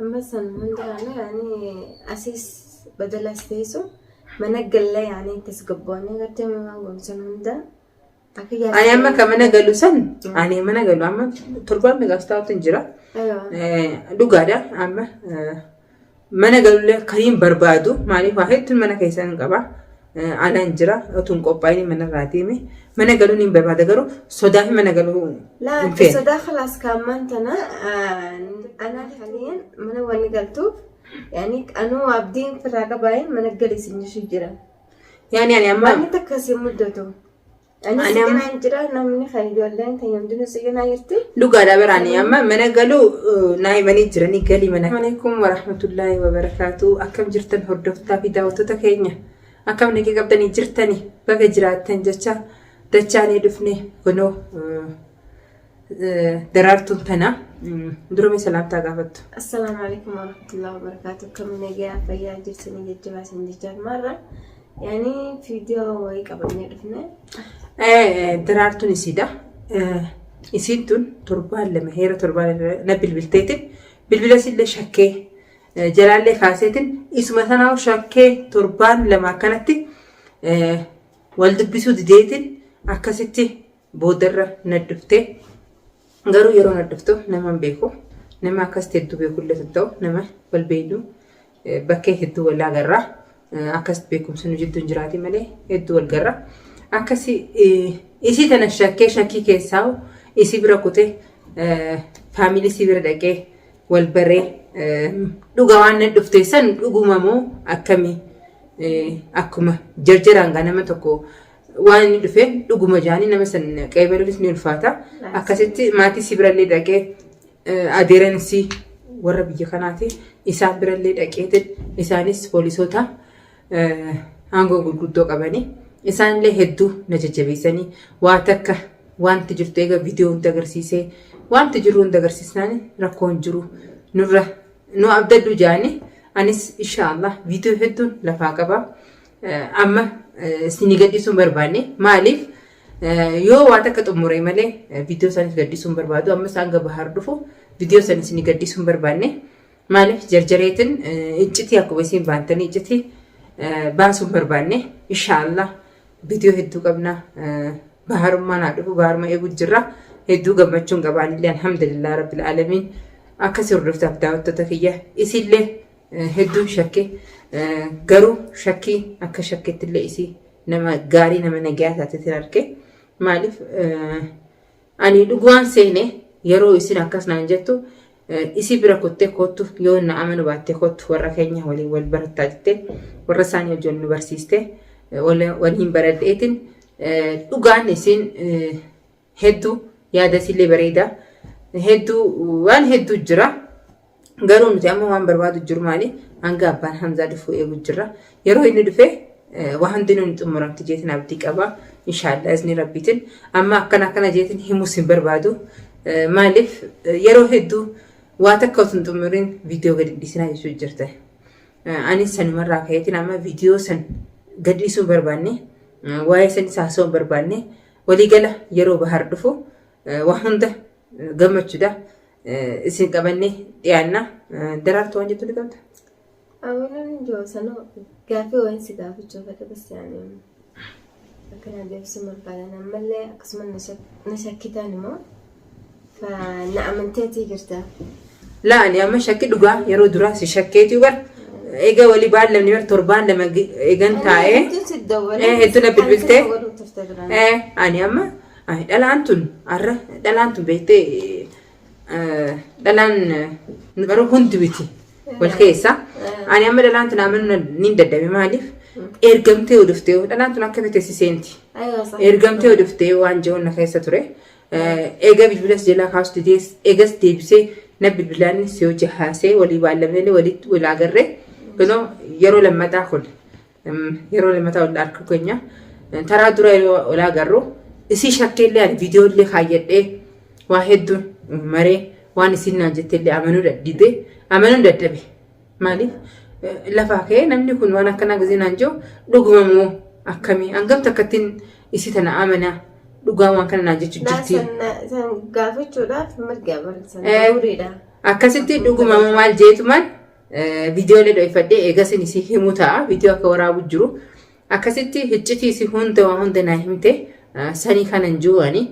مثلا هندرانه يعني أساس بدل أساسه منقل له يعني تسقبوني قلت ما قلت هندا أنا أما كمان قالوا سن أنا ما قالوا أما تربان مقاستاو تنجرا دوغادا أما mana galulee kariin barbaadu maaliif waa hedduu mana keessan qaba ana injira otun qophaa'ini mana raatimi mana galuun hin barbaada garuu sodaa fi mana galuu لا صدا خلاص كمان تنا أنا حاليا من وين قلتو يعني أنا عبدين في الرقبين من الجليس النشجرة يعني أما ما نتكسي مدته أنا سجنا إنجرا نمني خالد ولا أنت يوم دون سجنا يرتي لقى دابراني أما من قالوا ناي مني جراني قالي من عليكم ورحمة الله وبركاته أكم جرتن هردفتا في دعوتو تكينيا أكم نكى قبضني جرتني بقى جرات تنجتشا دچاني دفني كنو درارتون تنا درومي سلام تاقافت السلام عليكم ورحمة الله وبركاته كم نجى فيا جرتني جتبا سندجار مرة يعني فيديو ويقبلني دفني درارتون يسيدا يسيدون تربان لما هيرا تربان نبل بالتيتن بالبلاس اللي شكي جلال لي خاصيتن اسمه ثناو شكي تربان لما كانت والد بيسود ديتن akkasitti boodarra nadduftee garuu yeroo nadduftu nama beeku nama akkasitti hedduu beekullee ta'u nama wal beeku bakkee hedduu wal agarra akkasitti beekumsi nu jidduun jiraati malee hedduu wal garra akkasi isii tana shakkii keessaa isii bira kutee faamilii isii bira dhaqee wal baree dhuga waan nadduftee san dhugumamoo akkamii akkuma jarjaraan ganama tokko waan inni dhufe dhuguma jaanii nama san qeebaluunis ni ulfaata akkasitti maatii si birallee dhaqee adeeransi warra biyya kanaati isaan birallee dhaqeetin isaanis poolisoota aangoo gurguddoo qabanii isaanillee hedduu na jajjabeessanii waa takka wanti jirtu eega viidiyoo hundi agarsiisee wanti jiru hundi agarsiisnaan rakkoon jiru nurra nu abdaddu jaanii anis inshaallah viidiyoo hedduun lafaa qaba amma sini gadhiisuun barbaanne maaliif yoo waa takka xumuree malee viidiyoo sanis gadhiisuun barbaadu amma isaan bahar dhufu viidiyoo sanis sini gadhiisuun barbaanne maaliif jarjareetin iccitii akkuma isin baantanii iccitii baasuun barbaanne inshaallah viidiyoo hedduu qabna baharummaan haa dhufu baharuma eegu jirra hedduu gammachuun qabaanillee alhamdulillah rabbil alamin akkasii hordoftaaf daawwattoota kiyya isillee hedduu shakkee garuu shakkii akka shakkeettillee isii nama gaarii nama nagaa taateetiin arge maaliif ani dhugumaan seene yeroo isin akkas naan jettu isii bira kottee kottu yoo na amanu baattee kottu warra keenya waliin wal barattaa jettee warra isaanii wajjin nu barsiiste waliin baradheetiin dhugaan isin hedduu yaada isillee bareeda hedduu waan hedduu jira garuu nuti amma waan barbaadu jiru maali hanga abbaan Hamzaa dhufuu eegu jirra yeroo inni dhufe waan hundi nuti xumuramti jeetiin abdii qaba inshaallah izni rabbiitiin amma akkana jeetiin himuus hin barbaadu maaliif yeroo hedduu waa takka otun xumuriin viidiyoo gadi dhiisinaa jechuu jirta anis sanumarraa ka'eetiin amma viidiyoo san gadi dhiisuun barbaanne waa'ee sanis haasa'uun barbaanne waliigala yeroo bahar dhufu waa hunda gammachuudha isin qabanne dhiyaanna daraartuu waan jettu ni qabda. أولاً جو سنو قافي وين سقافي شوفته بس يعني كان عندي سمر بعدين ملة قسم نشكتاني ما فنأمنتي قرتها لا أنا أما شكل دقة يرو دراسي شكيتي وقر إيجا ولي بعد لما نمر تربان لما إيجان تاعي هتونا بالبلتة أنا أما دلانتون أره دلانتون بيتي دلان نبرو هندويتي والكيسة أنا أما دلانتون عملنا نندد بمالف إرجمتي ودفتي دلانتون أكبتي سيسنتي إرجمتي ودفتي وانجون كيسة تري إيجا بالبلاس جلا خاص تديس إيجا ستيبسي نبي بالبلان سيو جهاسي ولي بعلمني ولي ولا جرّه كذا يرو لما تأكل يرو لما تأكل أرك كونيا ترى درا ولا جرّه إسي شكل لي الفيديو اللي خايد واحد مري وان سينا جت اللي عملوا رديده عملوا ردبي مالي لفاكه نمني كون وانا كنا جزين أنجو لقمة أكمي أنقم تكتين إسي تنا أمنا لقمة كنا نجت جتي سن قافي شولا في مرجع برد سن دوري ده akkasitti dhuguma maal jeetuman viidiyoolee dho'ifadhee eegasin isii himuu ta'a viidiyoo akka waraabu jiru akkasitti hiccitii isii hunda naa himte sanii kanan jiruani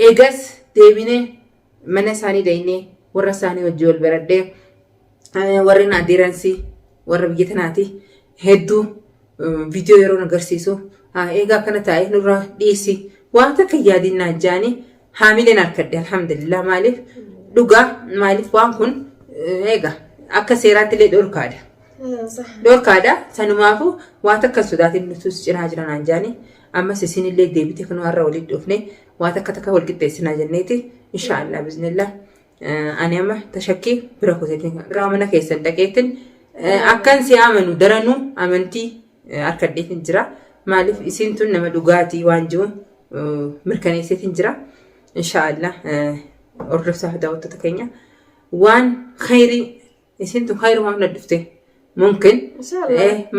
eegas deebinee mana isaanii daynee warra isaanii wajji wal baradhee warri naadiransi warra biyya tanaati hedduu viidiyoo yeroo agarsiisu eegaa kana taa'ee nurra dhiisi waan takka yaadinnaa jaanii haamileen harkadhe alhamdulillah maaliif dhugaa maaliif waan kun eegaa akka seeraatti illee dhorkaadha sanumaafu waan takka sodaatiin nutus cinaa jiran jaanii ammas isin illee deebite kan warra walitti dhufne waan takka wal qixxeessinaa jenneeti inshaallah biznillah ani amma tashakkii bira kuteetiin raamana keessan dhaqeetiin akkan si amanu daranuu amantii harkadheetiin jira maaliif isin tun nama dhugaatii waan jiru mirkaneesseetiin jira inshaallah ordofsaa daawwattoota keenya waan khayrii isin tun khayrii waan dhufte mumkin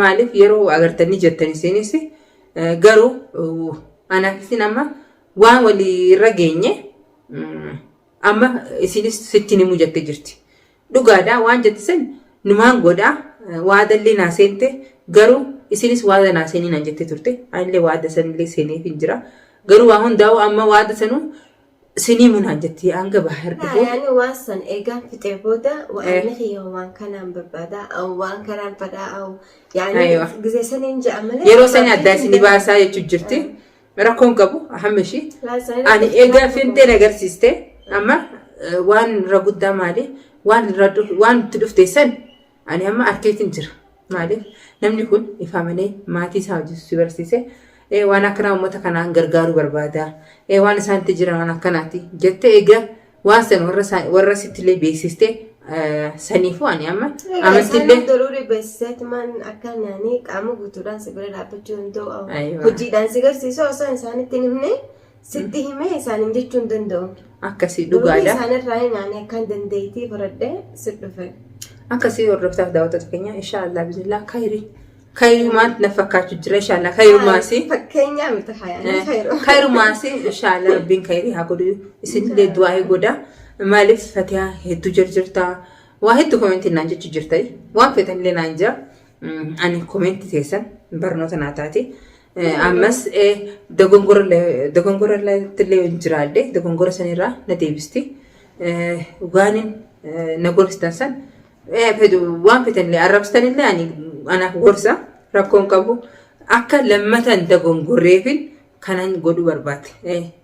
maaliif yeroo agartanii jettan isinis garuu anaaf amma waan walii irra geenye amma isinis sittiin himuu jettee jirti dhugaadhaa waan jette san numaan godhaa waadallee naa seente garuu isinis waada naa seenii naan jettee turte anillee waada sanillee seeneef hin jira garuu waa hundaa'u amma waada sanuu sinii munaan jettee hanga bahar dhufu yaani waan san eegaan fixee booda waan khiyoo waan kanaan barbaadaa au waan kanaan fadhaa au yaani gizee saniin ja'a malee yeroo sanii addaa isinii baasaa jechuu jirti rakkoon qabu ahammeshi ani eegaa fintee agarsiiste amma waan irra guddaa maali waan itti dhufte san ani amma arkeetiin jira maaliif namni kun ifaamanii maatii isaa hojii barsiise waan akkana uummata kanaan gargaaruu barbaada waan isaanitti jiran waan akkanaati jettee egaa waan san warra sittillee beeksiste saniifuu ani amma amantillee daruuri beeksiseet man akkan yaani qaama guutuudhaan si bira dhaabbachuu hin ta'u hojiidhaan si garsiisuu osoo isaanitti hin himne sitti himee isaaniin jechuu hin danda'u akkasii dhugaadha isaanirraa yaani akkan dandeettii baradhee si dhufe akkasii hordoftaaf daawwattoota keenya inshaallah biznillah khayrii maal na fakkaachuu jira inshaallah khayrumaasi fakkeenyaa miti hayaan khayrumaasi inshaallah rabbiin khayrii haa godhu isinillee du'aa godha maaliif fatihaa hedduu jirta waa hedduu koomentii naan jechuu jirta waan feetanillee naan jira ani koomentii keessan barnoota naa taati ammas dogongora illee jiraadde dogongora sanirraa na deebisti waanin na gorstan san waan feetanillee arrabsitanillee ani anaaf gorsa rakkoon qabu akka lammatan dogongorreefin kanan godhu barbaade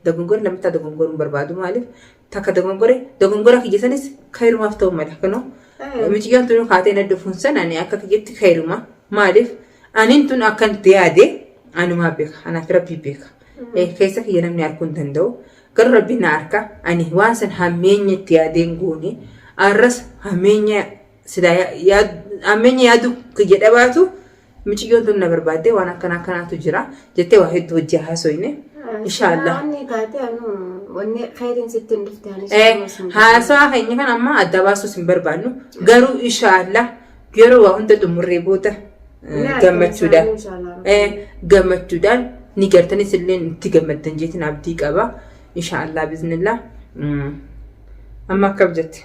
dogongora lammataa dogongoruu barbaadu maaliif takka dogongora kiyyasanis khayrumaaf ta'u mala kanoo miciyaan tun kaatee na dhufuun san ani akka kiyyatti khayruma maaliif anin tun akkan yaade anumaa beeka anaaf rabbii beeka keessa kiyya namni arguu hin danda'u garuu rabbiin na arka ani waan san hammeenya itti yaadeen goone arras hammeenya yaadu kiyya dhabaatu miciyyoon tun na barbaadde waan akkanaatu jira jettee waa hedduu hojii haasoyne inshaallah wanni khayriin sittiin dhufte haasaa keenya kan amma adda baasuus hin barbaannu garuu inshaallah yeroo waa hunda xumurree booda gammachuudhaan ni gartanis illee itti gammaddan jeetiin abdii qaba inshaallah biznillah amma akkam jette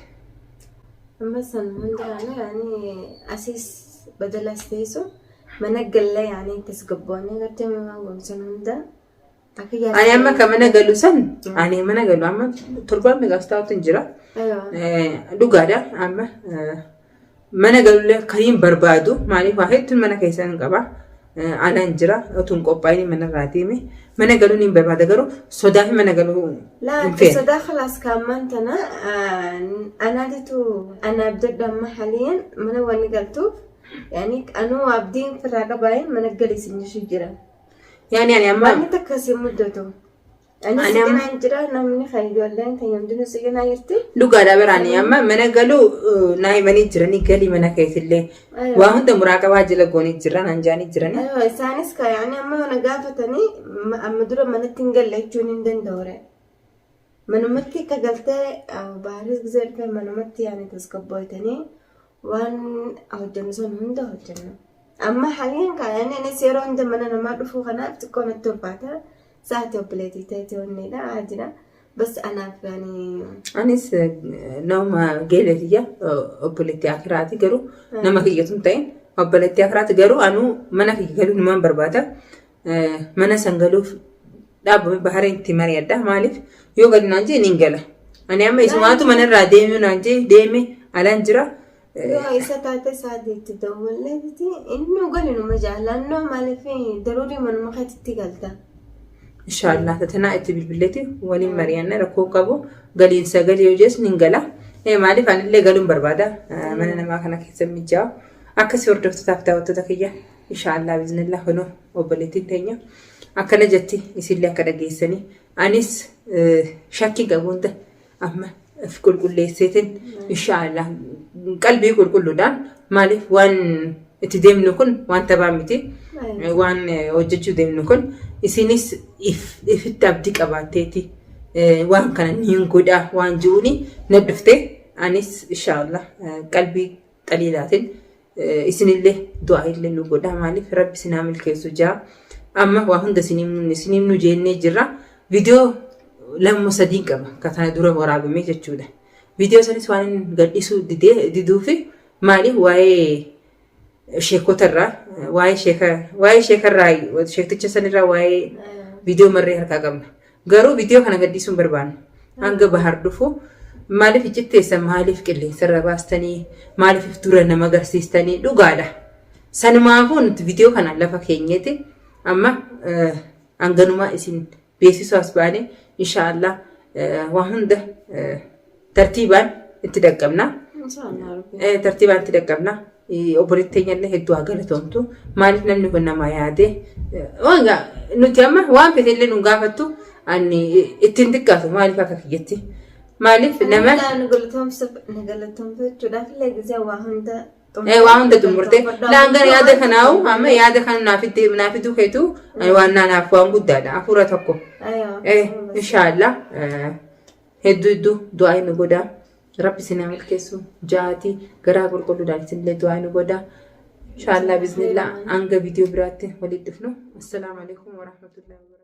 مثلا هندانا يعني أسيس بدل أسيسه منقل لي يعني تسقبوني قلت ما هو مثلا هندا أنا أما كمان قالوا سن أنا ما قالوا أما تربان مقاستاو تنجرا لقادا أما ما قالوا لي كريم بربادو مالي واحد تن منا كيسان قبا أنا انجرا تنقو بايني منا راتيمي منا قالوا نيم بربادا قالوا صداه منا قالوا لا صداه خلاص كمان تنا أنا ديتو أنا بدأ دم حاليا منا واني قلتو يعني أنا عبدين في الرقبين منا قليس نشجرا يعني أما ما نتكسر مدته أنا سكنا انجرا نمني خير ولا أنت يوم دنو سكنا يرتي لقادا براني أما منا قالوا ناي مني جراني قالي منا كيس اللي وهم ده مراقبة جل قوني جران أنجاني جراني أيوة سانس كا يعني أما أنا قافتني أما درو منا تنقل ليجونين دن دورة منومتي كقلته بارز جزرت منومتي يعني تسكبويتني وان أو جنسون هنده هجنا أما حاليا كأني أنا سيرو عند من أنا ما أعرفه خنا تكون التربة ساعتي وبلادي تاتي ونيدا عادنا بس أنا يعني Anis nama geeletiya obboleettii akiraati garuu nama kiyyatu hin ta'in obboleettii akiraati garuu anuu mana kiyya galuu numaan barbaada. Mana san galuuf dhaabame bahareen itti mari'adha. Maaliif yoo gadi naan jee niin gala. Ani amma isumaatu manarraa deemuu naan jee deeme alaan jira. yoo isa taate saadeetti dawwalleetti inni gali numa jaalannoo maaliif daruurii manuma keetitti galta. Inshallah tatanaa itti bilbileeti waliin mari'anna rakkoo qabu galiinsa galii yoo jees niin gala. Maaliif anillee galuun barbaada mana namaa kana keessa mijaa'u. Akkasii hordoftotaaf daawwattoota kiyya inshallah biiznillah kunoo obboleettiin teenya akkana jetti isillee akka dhageessanii anis shakkii qabuunda amma qulqulleesseetiin inshallah qalbii qulqulluudhaan maaliif waan itti deemnu kun waan tabaa miti waan hojjechuu deemnu kun isinis ifitti abdii qabaatteeti waan kana niin godhaa waan ji'uuni na dhuftee anis inshallah qalbii xaliilaatiin isinillee du'aa illee nu godhaa maaliif rabbi sinaa milkeessu jaa amma waa hunda isiniin nu jennee jirra viidiyoo lama sadii qaba kana dura waraabamee jechuudha. Viidiyoo sanis waan gadhiisuu diduufi maaliif waa'ee sheekotarraa waa'ee sheekarraa sheekticha sanirraa waa'ee viidiyoo marree harkaa qabna. Garuu viidiyoo kana gadhiisuun barbaanna hanga bahar dhufu maaliif ijjitteessa maaliif qilleensarra baastanii maaliif dura nama agarsiistanii dhugaadha. Sanumaafuu nuti viidiyoo kana lafa keenyeeti amma hanganumaa isin beeksisuu as baane inshallah waa hunda tartiibaan itti dhaqqabna. Tartiibaan itti dhaqqabna. Obboleettii teenyallee hedduu haa galatoomtu. Maaliif namni kun nama yaade nuti amma waan fedhellee nu gaafattu ani ittiin xiqqaatu maaliif akka kiyyatti. Maaliif nama galatoomfachuudhaaf illee gisee waa hunda xumurtee laangar yaada kanaawu amma yaada kana naafiduu keetu waan naanaaf waan guddaadha hafuura tokko. Inshallah hedduu du'aa nu godhaa rabbi sinaa milkeessu jaatii garaa qulqulluudhaan isinillee du'aa nu godhaa. Inshallah biiznillah hanga viidiyoo biraatti walitti dhufnu. Assalaamu alaikum warahmatullahi wabarakatuh.